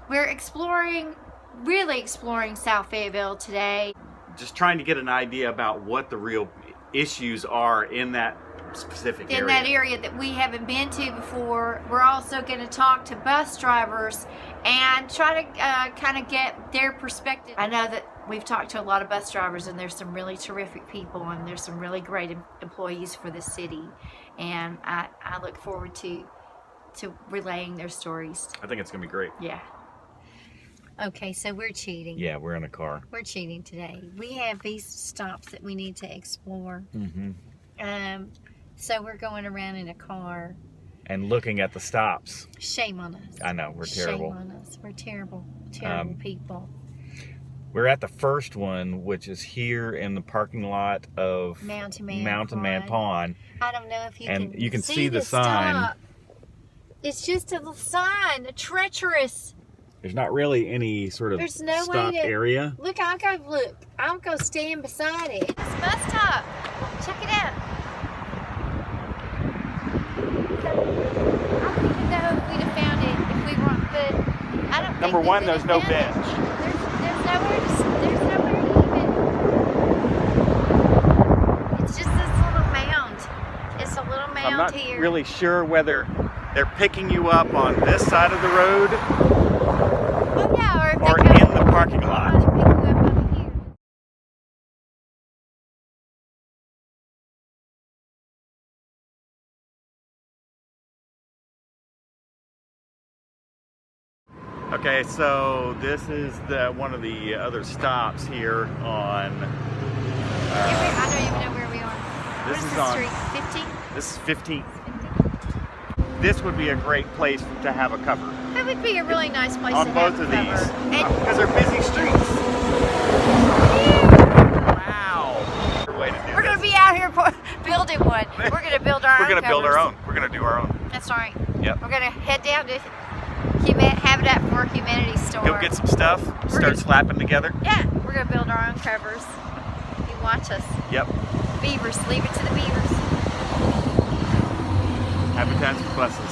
we're really exploring South Fayetteville today. Just trying to get an idea about what the real issues are in that specific area. In that area that we haven't been to before. We're also going to talk to bus drivers and try to kind of get their perspective. I know that we've talked to a lot of bus drivers, and there's some really terrific people, and there's some really great employees for the city, and I look forward to relaying their stories. I think it's going to be great. Yeah. Okay, so we're cheating. Yeah, we're in a car. We're cheating today. We have these stops that we need to explore. Mm-hmm. So we're going around in a car. And looking at the stops. Shame on us. I know, we're terrible. Shame on us. We're terrible people. We're at the first one, which is here in the parking lot of Mountain Man Pond. I don't know if you can see the sign. Stop. It's just a sign, a treacherous. There's not really any sort of stop area. Look, I'll go stand beside it. It's a bus stop. Check it out. I don't even know if we'd have found it if we were on foot. I don't. Number one, there's no bench. There's nowhere to even. It's just this little mound. It's a little mound I'm not here. really sure whether they're picking you up on this side of the road or in the parking lot. Okay, so this is one of the other stops here on. I don't even know where we are. This is on street? 15? This is 15th. This would be a great place to have a cover. That would be a really nice place on to both have of a cover. these because they're busy streets. Wow! We're going to be out here building one. We're going to build our own. We're going to build our own. We're going to do our own. That's right. Yep. We're going to head down to Habitat for Humanity store. Go get some stuff. Start slapping together. Yeah, we're going to build our own covers. You watch us. Yep. Beavers, leave it to the beavers. Habitats for buses.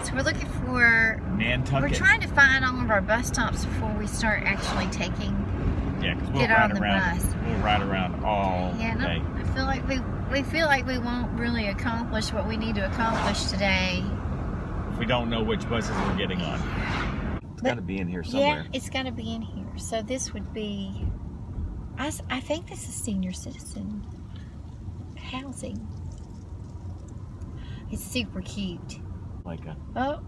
So we're looking for Nantucket. We're trying to find all of our bus stops before we start actually taking. Yeah, because we'll ride around all day. I feel like we feel like we won't really accomplish what we need to accomplish today. If we don't know which buses we're getting on. It's got to be in here somewhere. Yeah, it's got to be in here. So this would be. I think this is senior citizen housing. It's super cute. Like a.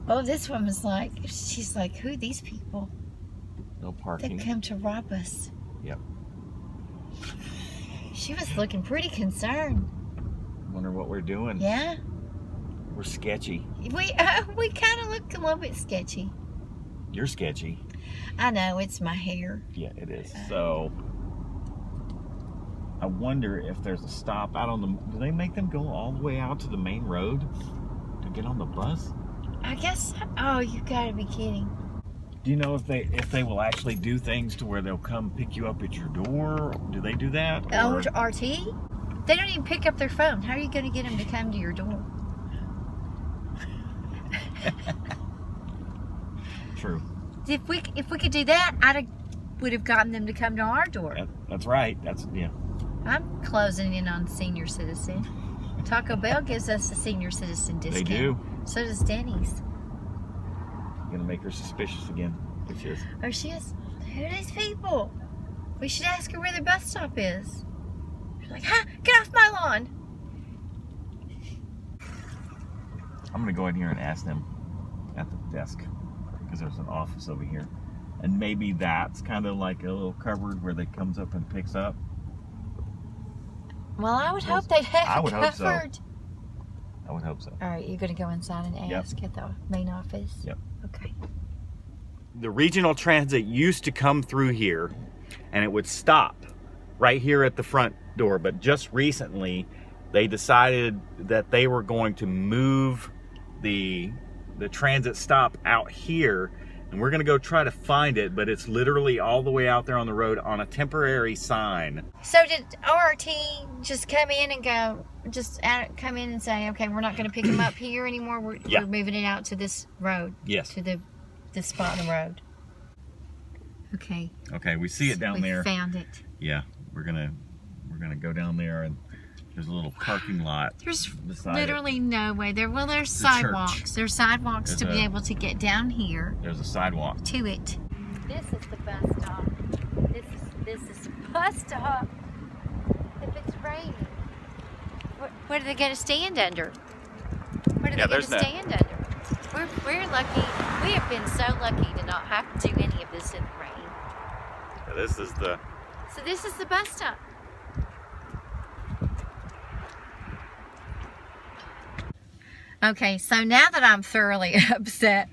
Oh, this woman's like. She's like, who are these people? No parking. They come to rob us. Yep. She was looking pretty concerned. Wonder what we're doing. Yeah. We're sketchy. We kind of look a little bit sketchy. You're sketchy. I know, it's my hair. Yeah, it is. So I wonder if there's a stop out on the. Do they make them go all the way out to the main road to get on the bus? I guess. Oh, you gotta be kidding. Do you know if they will actually do things to where they'll come pick you up at your door? Do they do that? Oh, RT? They don't even pick up their phone. How are you going to get them to come to your door? True. If we could do that, I would have gotten them to come to our door. That's right. Yeah. I'm closing in on senior citizen. Taco Bell gives us a senior citizen discount. They do. So does Denny's. Gonna make her suspicious again. If she is. Or she is. Who are these people? We should ask her where their bus stop is. She's like, ha! Get off my lawn! I'm gonna go in here and ask them at the desk because there's an office over here, and maybe that's kind of like a little cupboard where they comes up and picks up. Well, I would hope they'd have I would covered. hope so. I would hope so. All right, you're going to go inside and ask at the main office? Yep. Okay. The regional transit used to come through here, and it would stop right here at the front door. But just recently, they decided that they were going to move the transit stop out here, And we're going to go try to find it, but it's literally all the way out there on the road on a temporary sign. So did ORT just come in and go, come in and say, okay, we're not going to pick him up here anymore. We're moving it out to this road. Yes. To this spot on the road. Okay. Okay, we see it down there. We found it. Yeah, we're gonna go down there, and there's a little parking lot. There's literally no way. There's sidewalks. Church. There's sidewalks to be able to get down here. There's a sidewalk to it. This is the bus stop. This is the bus stop. If it's raining, what are they going to stand under? What are they going to stand under? We're lucky. We have been so lucky to not have to do any of this in the rain. Yeah, this is the. So this is the bus stop. Okay, so now that I'm thoroughly upset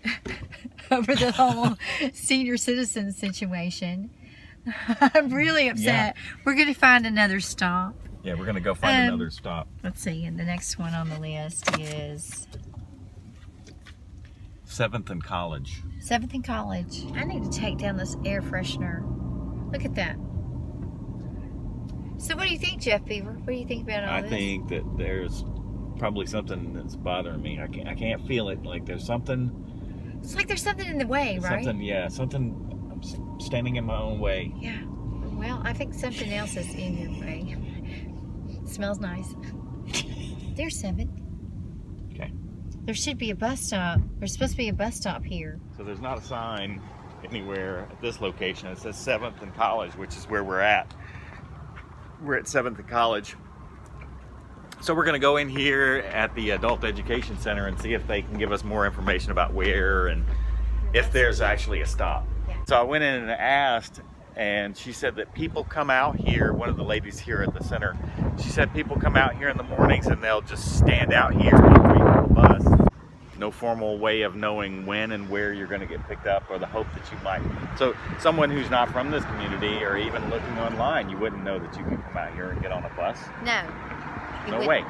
over the whole senior citizen situation, I'm really upset. Yeah. We're going to find another stop. Yeah, we're going to go find another stop. Let's see, and the next one on the list is 7th and College. 7th and College. I need to take down this air freshener. Look at that. So what do you think, Jeff Beaver? What do you think about all this? I think that there's probably something that's bothering me. I can't feel it. Like there's something. It's like there's something in the way, right? Something. I'm standing in my own way. Yeah. Well, I think something else is in your way. Smells nice. There's 7th. Okay. There should be a bus stop. There's supposed to be a bus stop here. So there's not a sign anywhere at this location. It says 7th and College, which is where we're at. We're at 7th and College. So we're going to go in here at the Adult Education Center and see if they can give us more information about where and if there's actually a stop. Yeah. So I went in and asked, and she said that people come out here, one of the ladies here at the center, she said people come out here in the mornings and they'll just stand out here and wait for the bus. No formal way of knowing when and where you're going to get picked up, or the hope that you might. So someone who's not from this community or even looking online, you wouldn't know that you can come out here and get on a bus. No. No way. Know.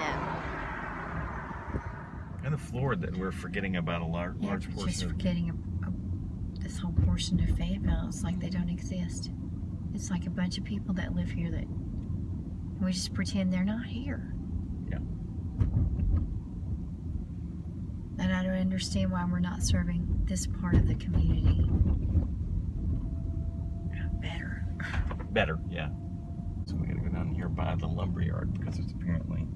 And the floor that we're forgetting about a large portion. Just forgetting this whole portion of Fayetteville. It's like they don't exist. It's like a bunch of people that live here that we just pretend they're not here. Yeah. And I don't understand why we're not serving this part of the community better. Better, yeah. So we gotta go down here by the lumberyard because there's apparently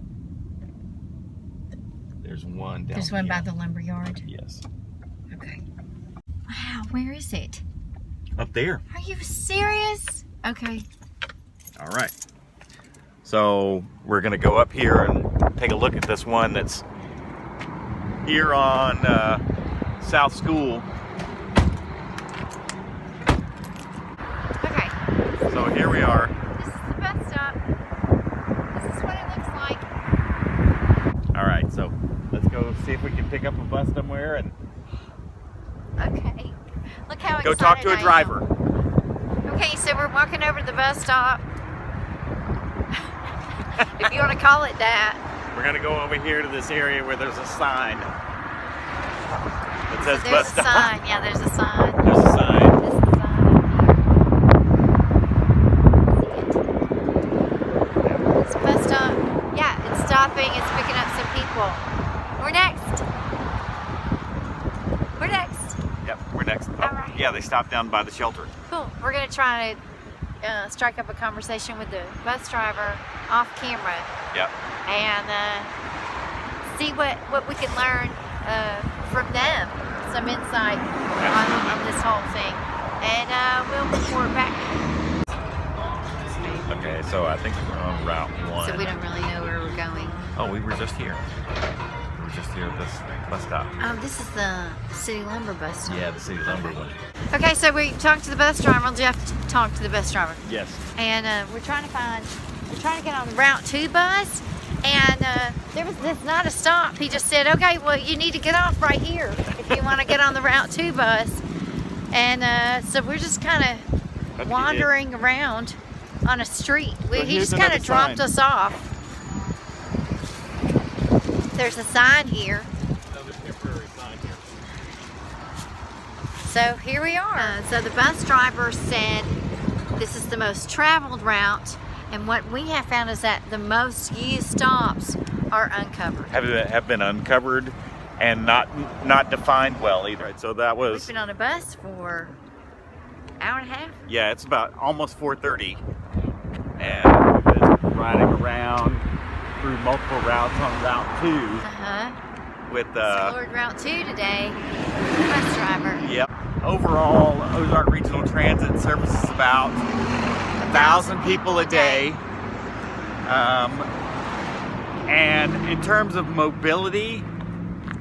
there's one down There's one here. by the lumberyard? Yes. Okay. Wow, where is it? Up there. Are you serious? Okay. All right. So we're gonna go up here and take a look at this one that's here on South School. Okay. So here we are. This is the bus stop. This is what it looks like. All right, so let's go see if we can pick up a bus somewhere and Okay. Look how go excited talk to I a am. driver. Okay, so we're walking over to the bus stop. If you want to call it that. We're gonna go over here to this area where there's a sign that says There's bus a stop. sign. Yeah, there's a sign. There's a sign. This is the sign up here. This bus stop. Yeah, it's stopping. It's picking up some people. We're next. We're next. Yep, we're next. Oh, All right. yeah, they stopped down by the shelter. Cool. We're going to try to strike up a conversation with the bus driver off camera. Yep. And see what we can learn from them, some insight on this whole thing, and we'll report back. Okay, so I think we're on Route 1. So we don't really know where we're going. Oh, we were just here. We were just here at this bus stop. Oh, this is the City Lumber bus stop. Yeah, the City Lumber one. Okay, so we talked to the bus driver. Jeff talked to the bus driver. Yes. And we're trying to get on the Route 2 bus. And there's not a stop. He just said, okay, well, you need to get off right here if you want to get on the Route 2 bus. And so we're just kind of wandering around on a street. He just kind of dropped us off. There's a sign here. Another temporary sign here. So here we are. So the bus driver said this is the most traveled route, and what we have found is that the most used stops are uncovered. Have been uncovered and not defined well either. So that was. We've been on a bus for an hour and a half. Yeah, it's about almost 4:30, and we've been riding around through multiple routes on Route 2 with explored Route 2 today. Bus driver. Yep. Overall, Ozark Regional Transit services about 1,000 people a day. And in terms of mobility,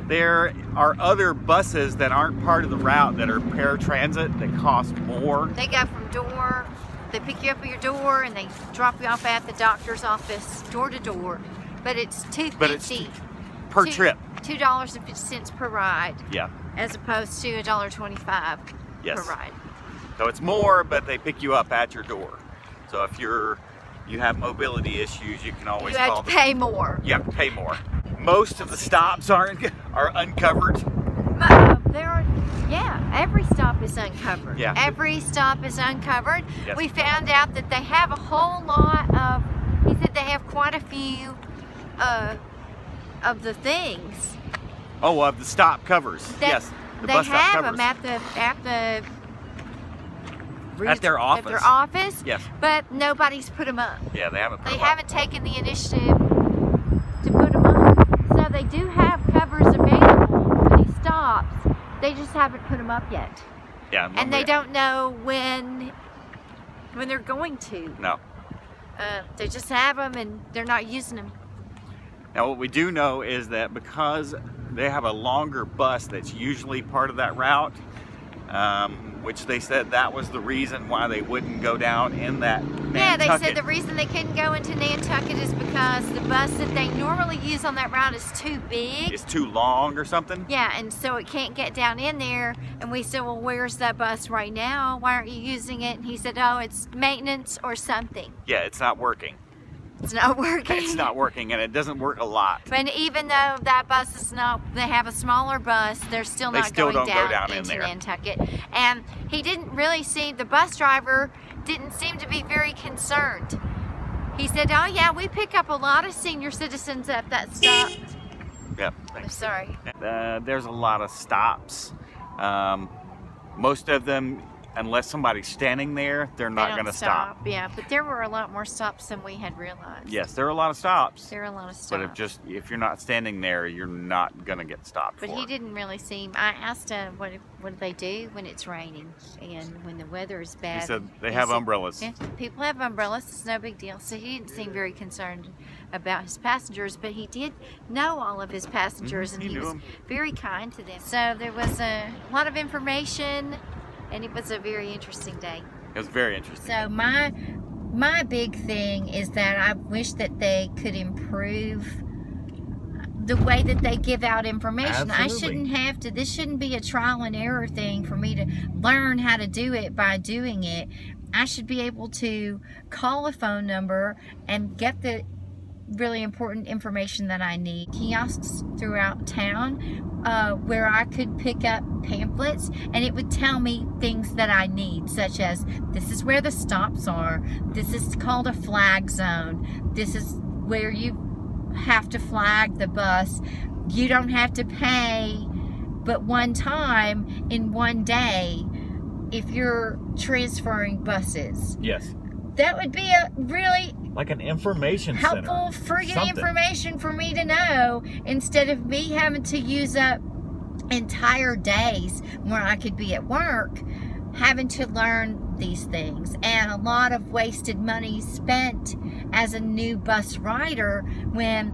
there are other buses that aren't part of the route that are paratransit that cost more. They go from door, they pick you up at your door and they drop you off at the doctor's office, door to door. But it's $2.50 per trip. $2.50 per ride. Yeah. As opposed to $1.25 Yes. per ride. So it's more, but they pick you up at your door. So if you have mobility issues, you can always call. You have to pay more. You have to pay more. Most of the stops are uncovered. Every stop is uncovered. Yeah. Every stop is uncovered. Yes. We found out that they have a whole lot of, he said they have quite a few of the things. Oh, of the stop covers. Yes. The they bus stop have covers. them At their office. At their office. Yes. But nobody's put them up. Yeah, they haven't put They them up. haven't taken the initiative to put them up. So they do have covers available for these stops. They just haven't put them up yet. Yeah. And they don't know when they're going to. No. They just have them and they're not using them. Now what we do know is that because they have a longer bus that's usually part of that route, which they said that was the reason why they wouldn't go down in that Nantucket. Yeah, they said the reason they couldn't go into Nantucket is because the bus that they normally use on that route is too big. It's too long or something? Yeah, and so it can't get down in there. And we said, well, where's that bus right now? Why aren't you using it? And he said, oh, it's maintenance or something. Yeah, it's not working. It's not working. It's not working, and it doesn't work a lot. But even though that bus is not, they have a smaller bus, they're still not still going don't go down in into there. Nantucket. And he didn't really seem, the bus driver didn't seem to be very concerned. He said, oh yeah, we pick up a lot of senior citizens at that stop. Yeah, I'm thanks. sorry. There's a lot of stops. Most of them, unless somebody's standing there, they're not going to stop. Yeah, but there were a lot more stops than we had realized. Yes, there are a lot of stops. There are a lot of stops. But if you're not standing there, you're not going to get stopped. But he didn't really seem. I asked him what do they do when it's raining and when the weather is bad. He said they have umbrellas. Yeah, people have umbrellas. It's no big deal. So he didn't seem very concerned about his passengers, but he did know all of his passengers, and he was very kind to them. So there was a lot of information. And it was a very interesting day. It was very interesting. So my big thing is that I wish that they could improve the way that they give out information. Absolutely. I shouldn't have to, this shouldn't be a trial and error thing for me to learn how to do it by doing it. I should be able to call a phone number and get the really important information that I need. Kiosks throughout town where I could pick up pamphlets and it would tell me things that I need, such as this is where the stops are, this is called a flag zone, this is where you have to flag the bus, you don't have to pay but one time in one day if you're transferring buses. Yes. That would be a really like an information helpful center. friggin' information for me to know, instead of me having to use up entire days where I could be at work having to learn these things, and a lot of wasted money spent as a new bus rider when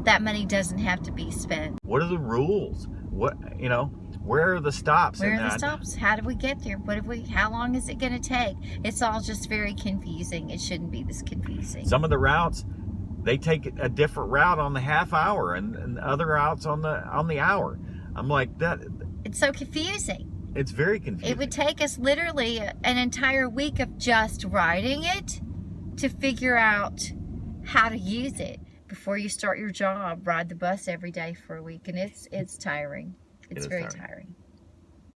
that money doesn't have to be spent. What are the rules? Where are the stops? Where are the stops? How do we get there? How long is it going to take? It's all just very confusing. It shouldn't be this confusing. Some of the routes, they take a different route on the half hour and other routes on the hour. I'm like, that. It's so confusing. It's very confusing. It would take us literally an entire week of just riding it to figure out how to use it before you start your job. Ride the bus every day for a week, and it's tiring. It's very tiring.